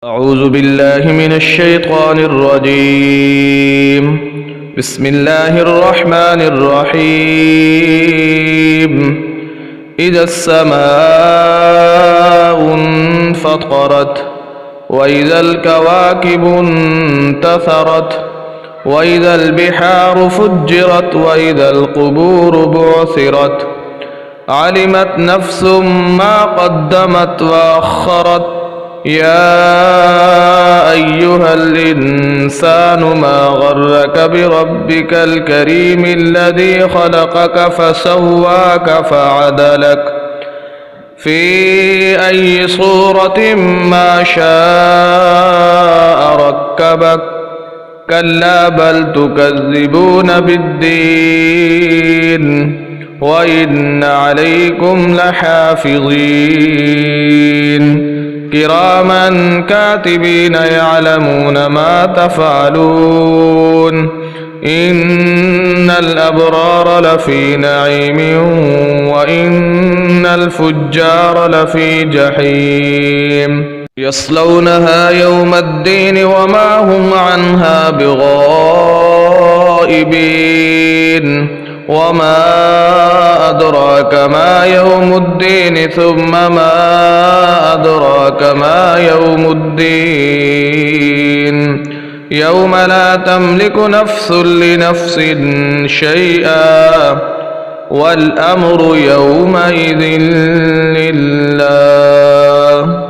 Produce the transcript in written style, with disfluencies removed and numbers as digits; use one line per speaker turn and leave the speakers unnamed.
أعوذ بالله من الشيطان الرجيم. بسم الله الرحمن الرحيم. إذا السماء انفطرت وإذا الكواكب انتثرت وإذا البحار فجرت وإذا القبور بعثرت علمت نفس ما قدمت وأخرت يا أيها الإنسان ما غرك بربك الكريم الذي خلقك فسواك فعدلك في أي صورة ما شاء ركبك كلا بل تكذبون بالدين وإن عليكم لحافظين كراما كاتبين يعلمون ما تفعلون إن الأبرار لفي نعيم وإن الفجار لفي جحيم يصلونها يوم الدين وما هم عنها بغائبين وما أدراك ما يوم الدين ثم ما أدراك ما يوم الدين يوم لا تملك نفس لنفس شيئا والأمر يومئذ لله.